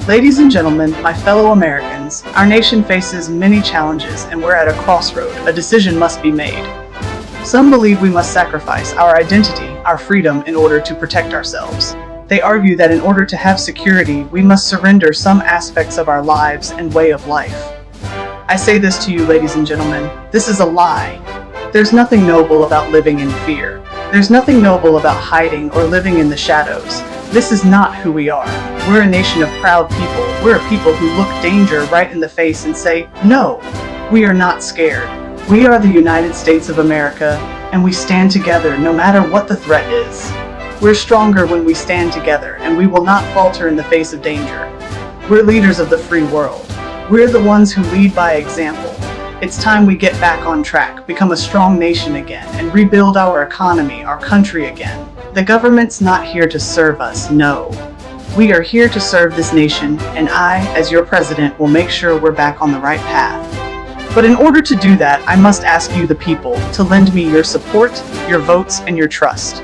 Ladies and gentlemen, my fellow Americans, our nation faces many challenges and we're at a crossroad. A decision must be made. Some believe we must sacrifice our identity, our freedom, in order to protect ourselves. They argue that in order to have security, we must surrender some aspects of our lives and way of life. I say this to you, ladies and gentlemen, this is a lie. There's nothing noble about living in fear. There's nothing noble about hiding or living in the shadows. This is not who we are. We're a nation of proud people. We're a people who look danger right in the face and say, no, we are not scared. We are the United States of America, and we stand together no matter what the threat is. We're stronger when we stand together, and we will not falter in the face of danger. We're leaders of the free world. We're the ones who lead by example. It's time we get back on track, become a strong nation again, and rebuild our economy, our country again. The government's not here to serve us, no. We are here to serve this nation, and I, as your president, will make sure we're back on the right path. But in order to do that, I must ask you, the people, to lend me your support, your votes, and your trust.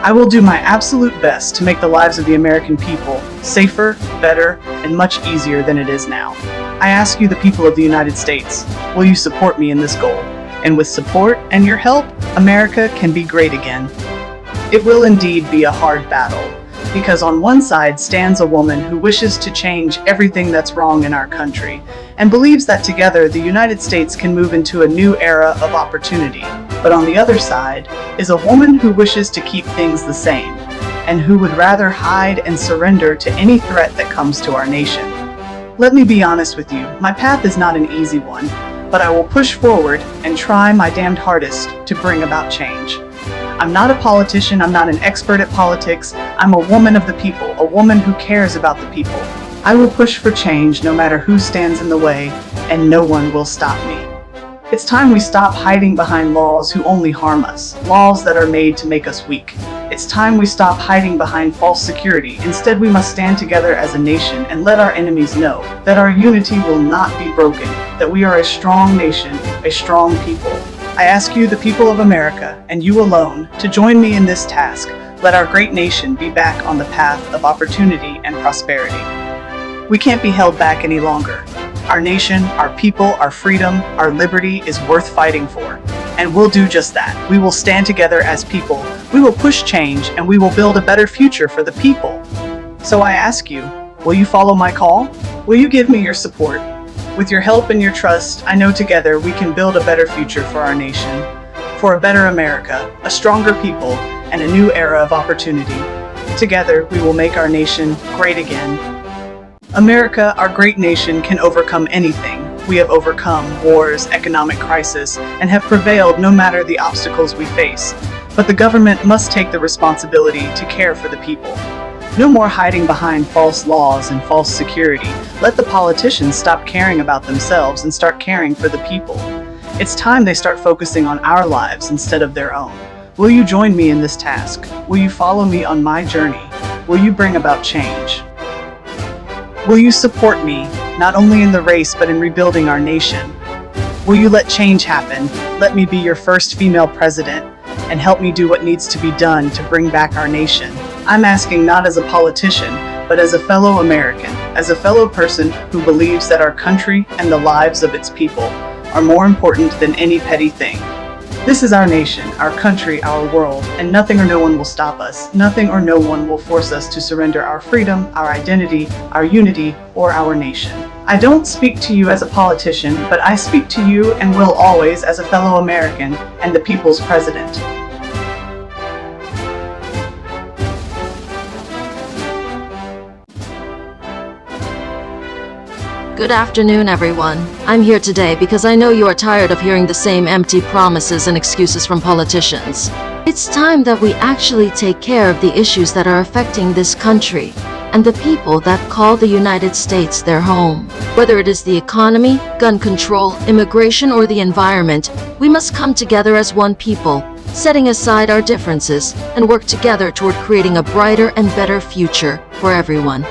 I will do my absolute best to make the lives of the American people safer, better, and much easier than it is now. I ask you, the people of the United States, will you support me in this goal? And with support and your help, America can be great again. It will indeed be a hard battle, because on one side stands a woman who wishes to change everything that's wrong in our country, and believes that together the United States can move into a new era of opportunity. But on the other side is a woman who wishes to keep things the same, and who would rather hide and surrender to any threat that comes to our nation. Let me be honest with you, my path is not an easy one, but I will push forward and try my damned hardest to bring about change. I'm not a politician, I'm not an expert at politics, I'm a woman of the people, a woman who cares about the people. I will push for change no matter who stands in the way, and no one will stop me. It's time we stop hiding behind laws who only harm us, laws that are made to make us weak. It's time we stop hiding behind false security. Instead, we must stand together as a nation and let our enemies know that our unity will not be broken, that we are a strong nation, a strong people. I ask you, the people of America, and you alone, to join me in this task. Let our great nation be back on the path of opportunity and prosperity. We can't be held back any longer. Our nation, our people, our freedom, our liberty is worth fighting for. And we'll do just that. We will stand together as people. We will push change, and we will build a better future for the people. So I ask you, will you follow my call? Will you give me your support? With your help and your trust, I know together we can build a better future for our nation, for a better America, a stronger people, and a new era of opportunity. Together, we will make our nation great again. America, our great nation, can overcome anything. We have overcome wars, economic crisis, and have prevailed no matter the obstacles we face. But the government must take the responsibility to care for the people. No more hiding behind false laws and false security. Let the politicians stop caring about themselves and start caring for the people. It's time they start focusing on our lives instead of their own. Will you join me in this task? Will you follow me on my journey? Will you bring about change? Will you support me, not only in the race but in rebuilding our nation? Will you let change happen? Let me be your first female president and help me do what needs to be done to bring back our nation. I'm asking not as a politician, but as a fellow American, as a fellow person who believes that our country and the lives of its people are more important than any petty thing. This is our nation, our country, our world, and nothing or no one will stop us. Nothing or no one will force us to surrender our freedom, our identity, our unity, or our nation. I don't speak to you as a politician, but I speak to you and will always as a fellow American and the people's president. Good afternoon, everyone. I'm here today because I know you are tired of hearing the same empty promises and excuses from politicians. It's time that we actually take care of the issues that are affecting this country and the people that call the United States their home. Whether it is the economy, gun control, immigration, or the environment, we must come together as one people, setting aside our differences and work together toward creating a brighter and better future for everyone.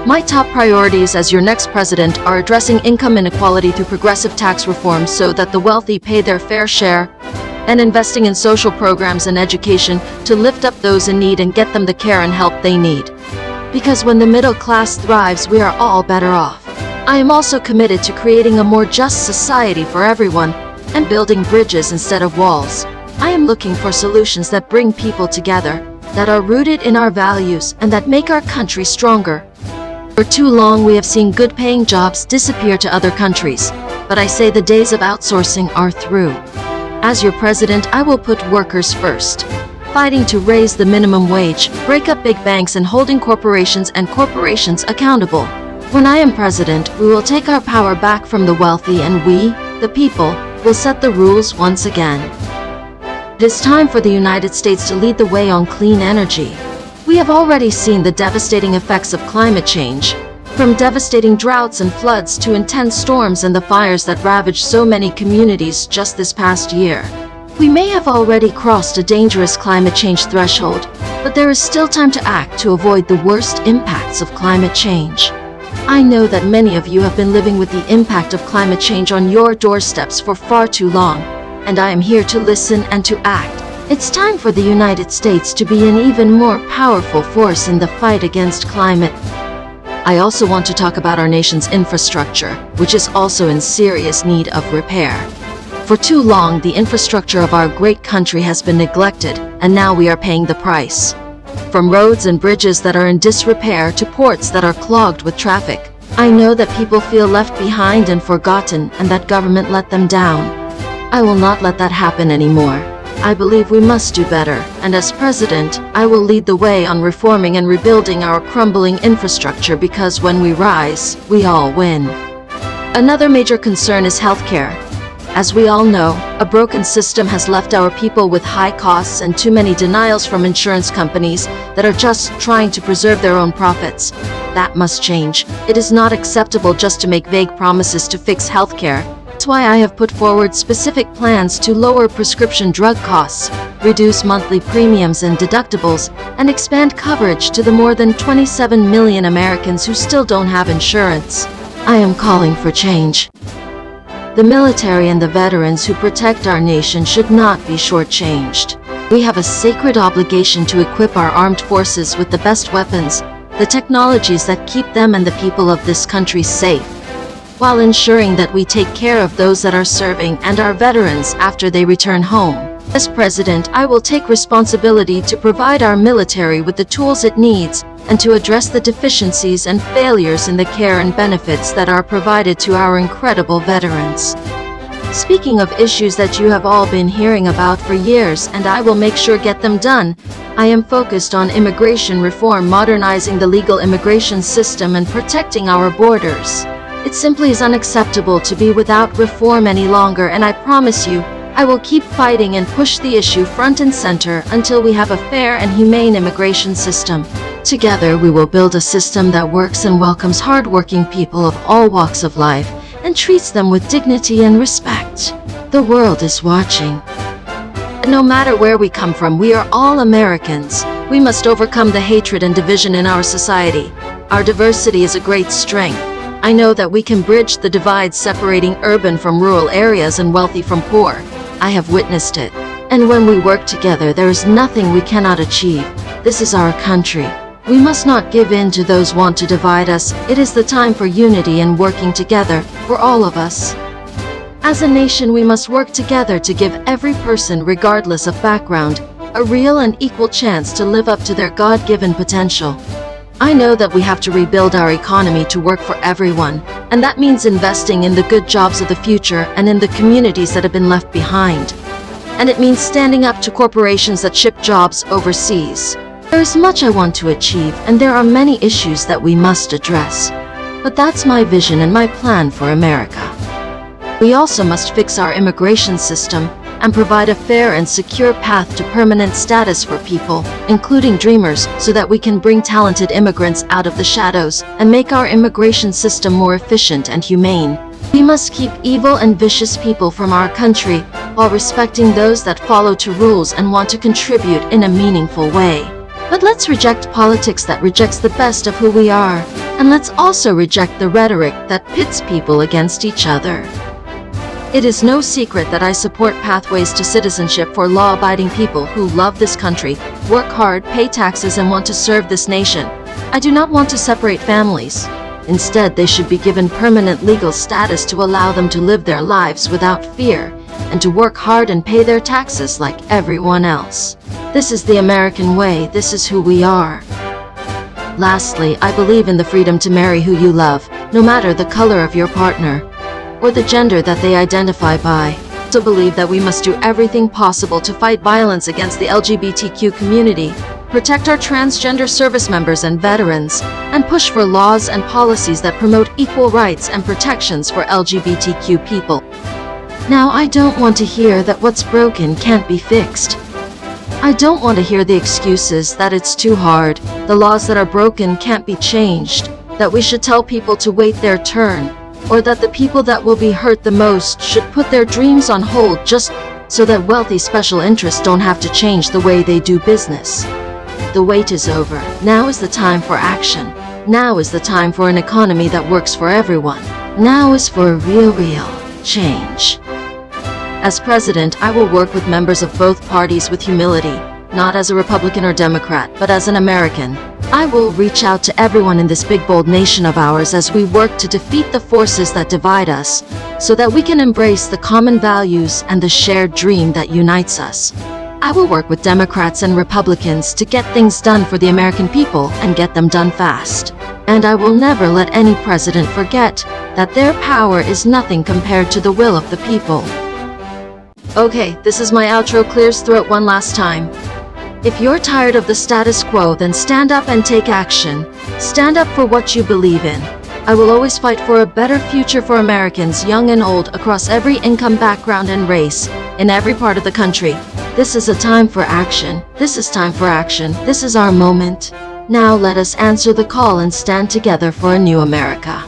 My top priorities as your next president are addressing income inequality through progressive tax reforms so that the wealthy pay their fair share, and investing in social programs and education to lift up those in need and get them the care and help they need. because when the middle class thrives, we are all better off. I am also committed to creating a more just society for everyone and building bridges instead of walls. I am looking for solutions that bring people together, that are rooted in our values, and that make our country stronger. For too long, we have seen good-paying jobs disappear to other countries, but I say the days of outsourcing are through. As your president, I will put workers first, fighting to raise the minimum wage, break up big banks, and holding corporations accountable. When I am president, we will take our power back from the wealthy, and we, the people, will set the rules once again. It is time for the United States to lead the way on clean energy. We have already seen the devastating effects of climate change, from devastating droughts and floods to intense storms and the fires that ravaged so many communities just this past year. We may have already crossed a dangerous climate change threshold, but there is still time to act to avoid the worst impacts of climate change. I know that many of you have been living with the impact of climate change on your doorsteps for far too long, and I am here to listen and to act. It's time for the United States to be an even more powerful force in the fight against climate. I also want to talk about our nation's infrastructure, which is also in serious need of repair. For too long, the infrastructure of our great country has been neglected, and now we are paying the price. From roads and bridges that are in disrepair to ports that are clogged with traffic, I know that people feel left behind and forgotten, and that government let them down. I will not let that happen anymore. I believe we must do better, and as president, I will lead the way on reforming and rebuilding our crumbling infrastructure, because when we rise, we all win. Another major concern is healthcare. As we all know, a broken system has left our people with high costs and too many denials from insurance companies that are just trying to preserve their own profits. That must change. It is not acceptable just to make vague promises to fix healthcare. That's why I have put forward specific plans to lower prescription drug costs, reduce monthly premiums and deductibles, and expand coverage to the more than 27 million Americans who still don't have insurance. I am calling for change. The military and the veterans who protect our nation should not be shortchanged. We have a sacred obligation to equip our armed forces with the best weapons, the technologies that keep them and the people of this country safe, while ensuring that we take care of those that are serving and our veterans after they return home. As president, I will take responsibility to provide our military with the tools it needs and to address the deficiencies and failures in the care and benefits that are provided to our incredible veterans. Speaking of issues that you have all been hearing about for years, and I will make sure get them done, I am focused on immigration reform, modernizing the legal immigration system and protecting our borders. It simply is unacceptable to be without reform any longer, and I promise you, I will keep fighting and push the issue front and center until we have a fair and humane immigration system. Together, we will build a system that works and welcomes hardworking people of all walks of life and treats them with dignity and respect. The world is watching. No matter where we come from, we are all Americans. We must overcome the hatred and division in our society. Our diversity is a great strength. I know that we can bridge the divide separating urban from rural areas and wealthy from poor. I have witnessed it. And when we work together, there is nothing we cannot achieve. This is our country. We must not give in to those who want to divide us. It is the time for unity and working together for all of us. As a nation, we must work together to give every person, regardless of background, a real and equal chance to live up to their God-given potential. I know that we have to rebuild our economy to work for everyone, and that means investing in the good jobs of the future and in the communities that have been left behind. And it means standing up to corporations that ship jobs overseas. There is much I want to achieve, and there are many issues that we must address. But that's my vision and my plan for America. We also must fix our immigration system and provide a fair and secure path to permanent status for people, including dreamers, so that we can bring talented immigrants out of the shadows and make our immigration system more efficient and humane. We must keep evil and vicious people from our country while respecting those that follow to rules and want to contribute in a meaningful way. But let's reject politics that rejects the best of who we are, and let's also reject the rhetoric that pits people against each other. It is no secret that I support pathways to citizenship for law-abiding people who love this country, work hard, pay taxes, and want to serve this nation. I do not want to separate families. Instead, they should be given permanent legal status to allow them to live their lives without fear and to work hard and pay their taxes like everyone else. This is the American way. This is who we are. Lastly, I believe in the freedom to marry who you love, no matter the color of your partner or the gender that they identify by. I also believe that we must do everything possible to fight violence against the LGBTQ community, protect our transgender service members and veterans, and push for laws and policies that promote equal rights and protections for LGBTQ people. Now, I don't want to hear that what's broken can't be fixed. I don't want to hear the excuses that it's too hard, the laws that are broken can't be changed, that we should tell people to wait their turn, or that the people that will be hurt the most should put their dreams on hold just so that wealthy special interests don't have to change the way they do business. The wait is over. Now is the time for action. Now is the time for an economy that works for everyone. Now is for real change. As president, I will work with members of both parties with humility, not as a Republican or Democrat, but as an American. I will reach out to everyone in this big, bold nation of ours as we work to defeat the forces that divide us, so that we can embrace the common values and the shared dream that unites us. I will work with Democrats and Republicans to get things done for the American people and get them done fast. And I will never let any president forget that their power is nothing compared to the will of the people. Okay, this is my outro. Clears throat one last time. If you're tired of the status quo, then stand up and take action. Stand up for what you believe in. I will always fight for a better future for Americans, young and old, across every income, background, and race, in every part of the country. This is a time for action. This is time for action. This is our moment. Now let us answer the call and stand together for a new America.